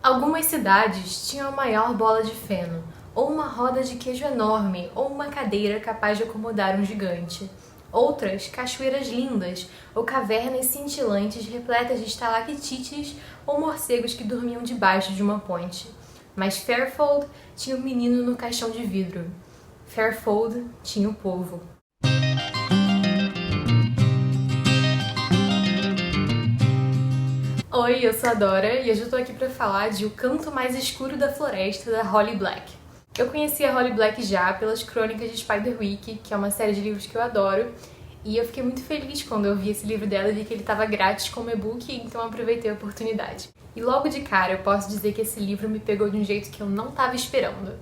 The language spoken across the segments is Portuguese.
Algumas cidades tinham a maior bola de feno, ou uma roda de queijo enorme, ou uma cadeira capaz de acomodar um gigante. Outras, cachoeiras lindas, ou cavernas cintilantes repletas de estalactites ou morcegos que dormiam debaixo de uma ponte. Mas Fairfold tinha um menino no caixão de vidro. Fairfold tinha o povo. Oi, eu sou a Dora e hoje eu tô aqui pra falar de O Canto Mais Escuro da Floresta, da Holly Black. Eu conheci a Holly Black já pelas Crônicas de Spiderwick, que é uma série de livros que eu adoro, e eu fiquei muito feliz quando eu vi esse livro dela e vi que ele estava grátis como e-book, então eu aproveitei a oportunidade. E logo de cara eu posso dizer que esse livro me pegou de um jeito que eu não estava esperando.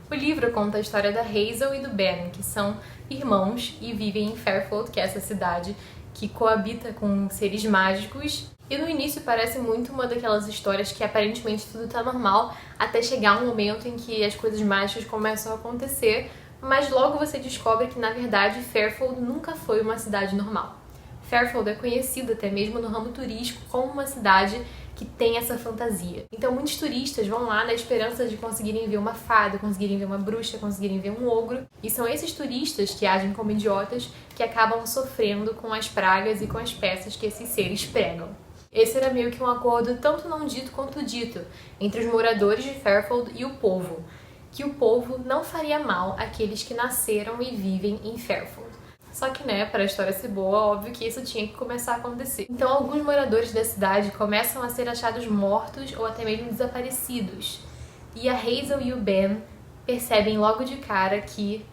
O livro conta a história da Hazel e do Ben, que são irmãos e vivem em Fairfold, que é essa cidade que coabita com seres mágicos. E no início parece muito uma daquelas histórias que aparentemente tudo tá normal, até chegar um momento em que as coisas mágicas começam a acontecer, mas logo você descobre que na verdade Fairfold nunca foi uma cidade normal. Fairfold é conhecida até mesmo no ramo turístico como uma cidade que tem essa fantasia. Então muitos turistas vão lá na esperança de conseguirem ver uma fada, conseguirem ver uma bruxa, conseguirem ver um ogro, e são esses turistas que agem como idiotas que acabam sofrendo com as pragas e com as peças que esses seres pregam. Esse era meio que um acordo tanto não dito quanto dito entre os moradores de Fairfold e o povo, que o povo não faria mal àqueles que nasceram e vivem em Fairfold. Só que, para a história ser boa, óbvio que isso tinha que começar a acontecer. Então, alguns moradores da cidade começam a ser achados mortos ou até mesmo desaparecidos. E a Hazel e o Ben percebem logo de cara que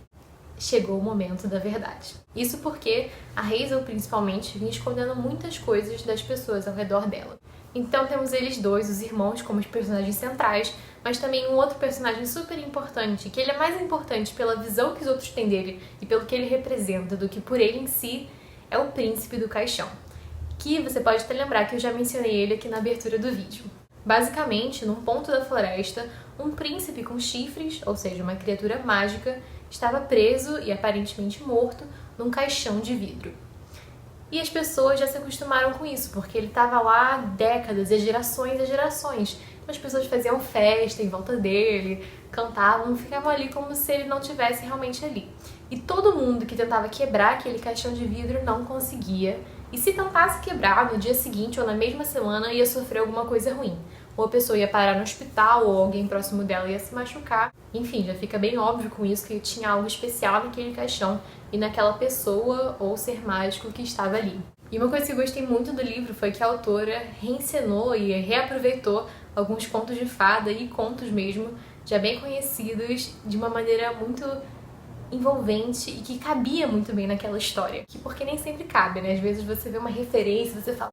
chegou o momento da verdade. Isso porque a Hazel, principalmente, vinha escondendo muitas coisas das pessoas ao redor dela. Então temos eles dois, os irmãos, como os personagens centrais, mas também um outro personagem super importante, que ele é mais importante pela visão que os outros têm dele e pelo que ele representa do que por ele em si, é o Príncipe do Caixão, que você pode até lembrar que eu já mencionei ele aqui na abertura do vídeo. Basicamente, num ponto da floresta, um príncipe com chifres, ou seja, uma criatura mágica, estava preso e aparentemente morto num caixão de vidro. E as pessoas já se acostumaram com isso, porque ele estava lá há décadas, e gerações. Então as pessoas faziam festa em volta dele, cantavam, ficavam ali como se ele não estivesse realmente ali. E todo mundo que tentava quebrar aquele caixão de vidro não conseguia, e se tentasse quebrar no dia seguinte ou na mesma semana ia sofrer alguma coisa ruim. Ou a pessoa ia parar no hospital, ou alguém próximo dela ia se machucar. Enfim, já fica bem óbvio com isso que tinha algo especial naquele caixão e naquela pessoa ou ser mágico que estava ali. E uma coisa que eu gostei muito do livro foi que a autora reencenou e reaproveitou alguns contos de fada e contos mesmo, já bem conhecidos, de uma maneira muito envolvente e que cabia muito bem naquela história. Porque nem sempre cabe, Às vezes você vê uma referência e você fala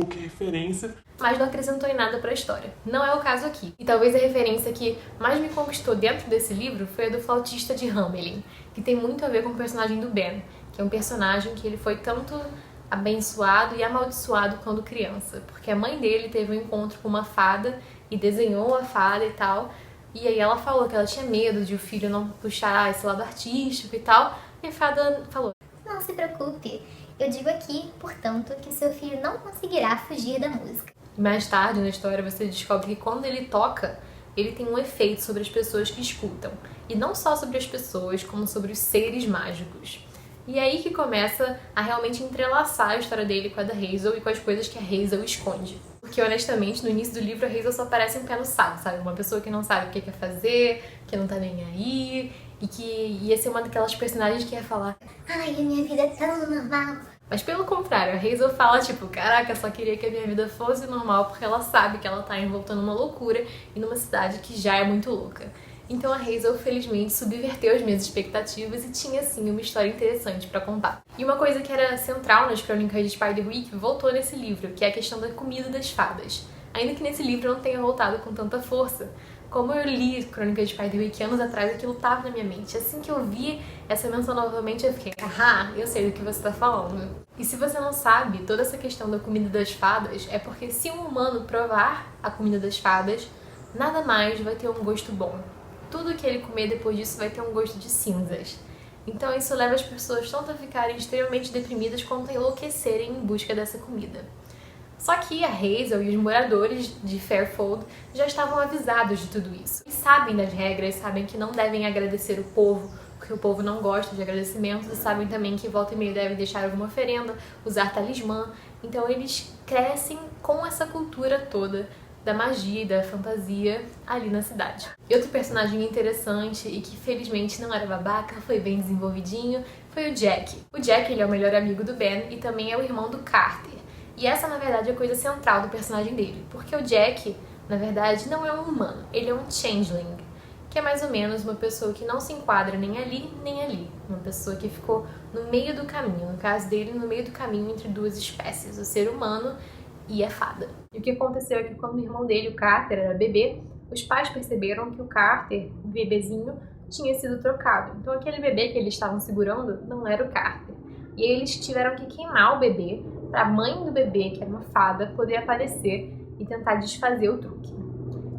que referência! Mas não acrescentou em nada pra história. Não é o caso aqui. E talvez a referência que mais me conquistou dentro desse livro foi a do flautista de Hamelin, que tem muito a ver com o personagem do Ben, que é um personagem que ele foi tanto abençoado e amaldiçoado quando criança, porque a mãe dele teve um encontro com uma fada e desenhou a fada e tal. E aí ela falou que ela tinha medo de o filho não puxar esse lado artístico e tal. E a fada falou: não se preocupe, eu digo aqui, portanto, que seu filho não conseguirá fugir da música. Mais tarde na história você descobre que quando ele toca, ele tem um efeito sobre as pessoas que escutam. E não só sobre as pessoas, como sobre os seres mágicos. E é aí que começa a realmente entrelaçar a história dele com a da Hazel e com as coisas que a Hazel esconde. Porque, honestamente, no início do livro a Hazel só parece um pé no saco, sabe? Uma pessoa que não sabe o que quer fazer, que não tá nem aí, e que ia ser uma daquelas personagens que ia falar: ai, a minha vida é tão normal. Mas pelo contrário, a Hazel fala tipo: caraca, só queria que a minha vida fosse normal, porque ela sabe que ela tá envolta numa loucura e numa cidade que já é muito louca. Então a Hazel, felizmente, subverteu as minhas expectativas e tinha, sim, uma história interessante pra contar. E uma coisa que era central nas Crônicas de Spiderwick voltou nesse livro, que é a questão da comida das fadas. Ainda que nesse livro não tenha voltado com tanta força. Como eu li Crônicas de Spiderwick anos atrás, aquilo tava na minha mente. Assim que eu vi essa menção novamente, eu fiquei: ahá, eu sei do que você tá falando. E se você não sabe, toda essa questão da comida das fadas é porque se um humano provar a comida das fadas, nada mais vai ter um gosto bom. Tudo que ele comer depois disso vai ter um gosto de cinzas. Então isso leva as pessoas tanto a ficarem extremamente deprimidas quanto a enlouquecerem em busca dessa comida. Só que a Hazel e os moradores de Fairfold já estavam avisados de tudo isso. E sabem das regras, sabem que não devem agradecer o povo, porque o povo não gosta de agradecimentos, e sabem também que volta e meia devem deixar alguma oferenda, usar talismã. Então eles crescem com essa cultura toda da magia e da fantasia ali na cidade. E outro personagem interessante e que felizmente não era babaca, foi bem desenvolvidinho, foi o Jack. O Jack, ele é o melhor amigo do Ben e também é o irmão do Carter. E essa, na verdade, é a coisa central do personagem dele, porque o Jack, na verdade, não é um humano, ele é um changeling, que é mais ou menos uma pessoa que não se enquadra nem ali, nem ali. Uma pessoa que ficou no meio do caminho, no caso dele, no meio do caminho entre duas espécies, o ser humano e a fada. E o que aconteceu é que quando o irmão dele, o Carter, era bebê, os pais perceberam que o Carter, o bebezinho, tinha sido trocado. Então aquele bebê que eles estavam segurando não era o Carter. E aí eles tiveram que queimar o bebê para a mãe do bebê, que era uma fada, poder aparecer e tentar desfazer o truque.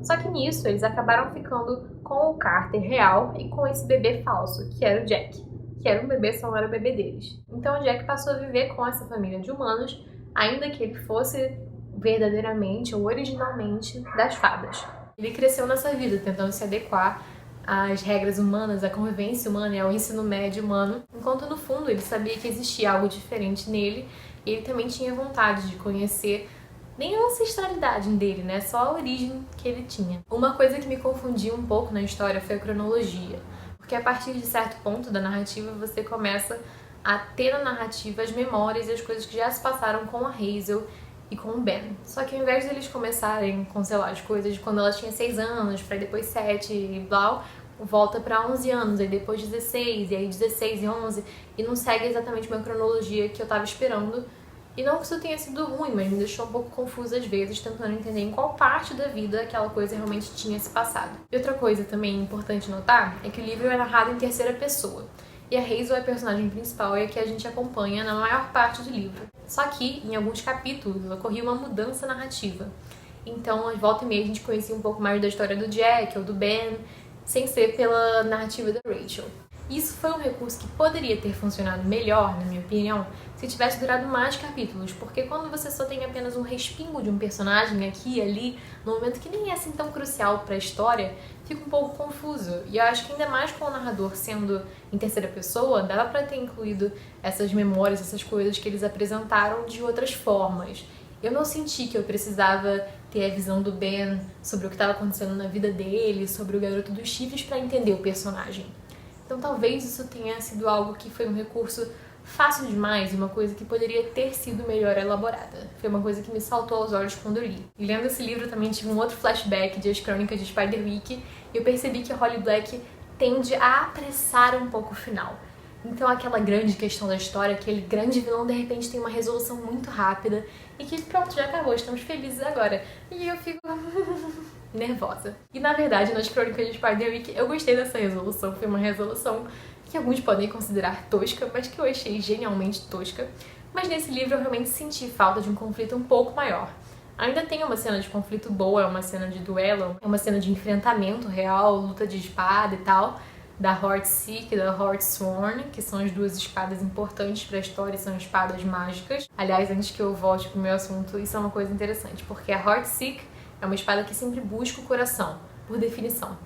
Só que nisso eles acabaram ficando com o Carter real e com esse bebê falso, que era o Jack. Que era um bebê, só não era o bebê deles. Então o Jack passou a viver com essa família de humanos, ainda que ele fosse verdadeiramente ou originalmente das fadas. Ele cresceu nessa vida, tentando se adequar às regras humanas, à convivência humana e ao ensino médio humano, enquanto no fundo ele sabia que existia algo diferente nele e ele também tinha vontade de conhecer nem a ancestralidade dele, né? Só a origem que ele tinha. Uma coisa que me confundiu um pouco na história foi a cronologia, porque a partir de certo ponto da narrativa você começa a ter na narrativa as memórias e as coisas que já se passaram com a Hazel e com o Ben. Só que ao invés de eles começarem com, sei lá, as coisas de quando ela tinha 6 anos, pra depois 7 e blá, volta pra 11 anos, aí depois 16, e aí 16 e 11, e não segue exatamente uma cronologia que eu tava esperando. E não que isso tenha sido ruim, mas me deixou um pouco confusa às vezes, tentando entender em qual parte da vida aquela coisa realmente tinha se passado. E outra coisa também importante notar é que o livro é narrado em terceira pessoa. E a Hazel é a personagem principal e a que a gente acompanha na maior parte do livro. Só que, em alguns capítulos, ocorria uma mudança narrativa. Então, às volta e meia, a gente conhecia um pouco mais da história do Jack ou do Ben, sem ser pela narrativa da Rachel. Isso foi um recurso que poderia ter funcionado melhor, na minha opinião, se tivesse durado mais capítulos, porque quando você só tem apenas um respingo de um personagem aqui e ali, no momento que nem é assim tão crucial para a história, fica um pouco confuso. E eu acho que ainda mais com o narrador sendo em terceira pessoa, dava para ter incluído essas memórias, essas coisas que eles apresentaram de outras formas. Eu não senti que eu precisava ter a visão do Ben sobre o que estava acontecendo na vida dele, sobre o garoto dos chifres para entender o personagem. Então talvez isso tenha sido algo que foi um recurso fácil demais e uma coisa que poderia ter sido melhor elaborada. Foi uma coisa que me saltou aos olhos quando eu li. E lendo esse livro também tive um outro flashback de As Crônicas de Spiderwick e eu percebi que a Holly Black tende a apressar um pouco o final. Então aquela grande questão da história, aquele grande vilão de repente tem uma resolução muito rápida e que pronto, já acabou, estamos felizes agora. E eu fico nervosa. E na verdade, nas Crônicas de Spiderwick, eu gostei dessa resolução. Foi uma resolução que alguns podem considerar tosca, mas que eu achei genialmente tosca. Mas nesse livro eu realmente senti falta de um conflito um pouco maior. Ainda tem uma cena de conflito boa, é uma cena de duelo, é uma cena de enfrentamento real, luta de espada e tal, da Heartseek e da Heartsworn, que são as duas espadas importantes para a história, são espadas mágicas. Aliás, antes que eu volte pro meu assunto, isso é uma coisa interessante, porque a Heartseek é uma espada que sempre busca o coração, por definição.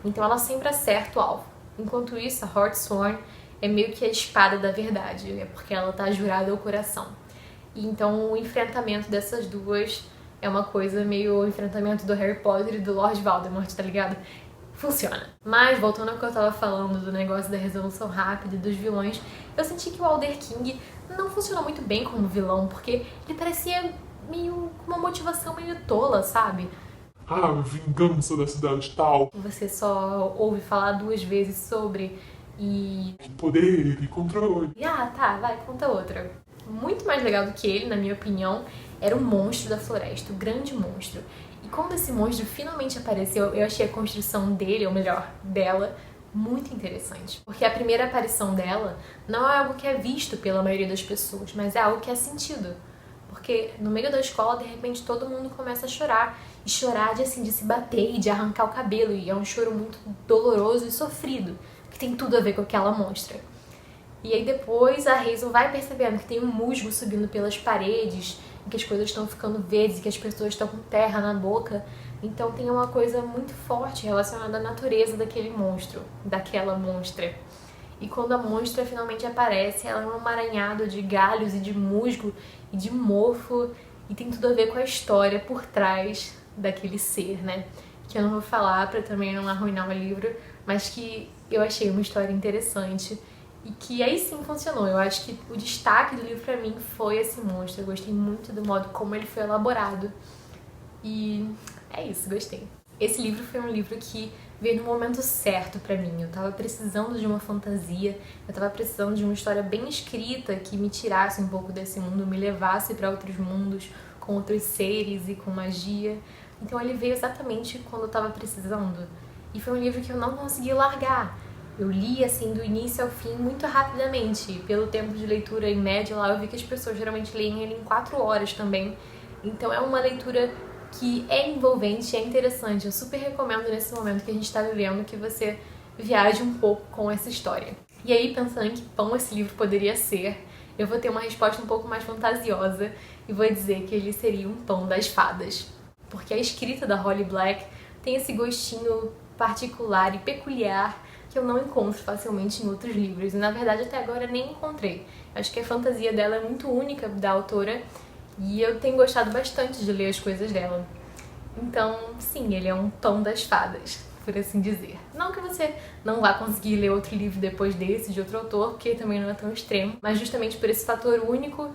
Então ela sempre acerta o alvo. Enquanto isso, a Heartsworn é meio que a espada da verdade, né? Porque ela tá jurada ao coração. E então o enfrentamento dessas duas é uma coisa meio o enfrentamento do Harry Potter e do Lord Voldemort, tá ligado? Funciona. Mas, voltando ao que eu tava falando do negócio da resolução rápida e dos vilões, eu senti que o Alder King não funcionou muito bem como vilão, porque ele parecia meio com uma motivação meio tola, sabe? Ah, vingança da cidade tal. Você só ouve falar 2 vezes sobre e... Poder e controle. Ah, tá, vai, conta outra. Muito mais legal do que ele, na minha opinião, era o monstro da floresta, o grande monstro. E quando esse monstro finalmente apareceu, eu achei a construção dele, ou melhor, dela, muito interessante. Porque a primeira aparição dela não é algo que é visto pela maioria das pessoas, mas é algo que é sentido. Porque no meio da escola, de repente, todo mundo começa a chorar. E chorar de, assim, de se bater e de arrancar o cabelo. E é um choro muito doloroso e sofrido, que tem tudo a ver com aquela monstra. E aí depois a Hazel vai percebendo que tem um musgo subindo pelas paredes em que as coisas estão ficando verdes, que as pessoas estão com terra na boca. Então tem uma coisa muito forte relacionada à natureza daquele monstro, daquela monstra. E quando a monstra finalmente aparece, ela é um emaranhado de galhos e de musgo e de mofo, e tem tudo a ver com a história por trás daquele ser, né? Que eu não vou falar pra também não arruinar o livro, mas que eu achei uma história interessante e que aí sim funcionou. Eu acho que o destaque do livro pra mim foi esse monstro. Eu gostei muito do modo como ele foi elaborado. E é isso, gostei. Esse livro foi um livro que veio no momento certo pra mim. Eu tava precisando de uma fantasia, eu tava precisando de uma história bem escrita que me tirasse um pouco desse mundo, me levasse pra outros mundos, com outros seres e com magia. Então ele veio exatamente quando eu tava precisando. E foi um livro que eu não consegui largar. Eu li, assim, do início ao fim, muito rapidamente. Pelo tempo de leitura, em média, lá eu vi que as pessoas geralmente leem ele em 4 horas também. Então é uma leitura que é envolvente, é interessante. Eu super recomendo nesse momento que a gente tá vivendo que você viaje um pouco com essa história. E aí, pensando em que pão esse livro poderia ser, eu vou ter uma resposta um pouco mais fantasiosa e vou dizer que ele seria um pão das fadas. Porque a escrita da Holly Black tem esse gostinho particular e peculiar que eu não encontro facilmente em outros livros. E na verdade até agora nem encontrei. Acho que a fantasia dela é muito única da autora e eu tenho gostado bastante de ler as coisas dela. Então, sim, ele é um pão das fadas, por assim dizer. Não que você não vá conseguir ler outro livro depois desse, de outro autor, porque também não é tão extremo, mas justamente por esse fator único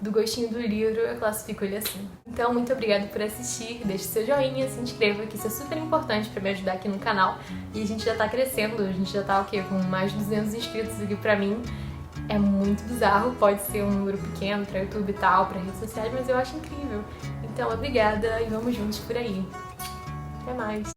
do gostinho do livro, eu classifico ele assim. Então, muito obrigada por assistir, deixe seu joinha, se inscreva, que isso é super importante pra me ajudar aqui no canal. E a gente já tá crescendo, a gente já tá o quê? Com mais de 200 inscritos, aqui pra mim é muito bizarro, pode ser um número pequeno pra YouTube e tal, pra redes sociais, mas eu acho incrível. Então, obrigada e vamos juntos por aí. Até mais!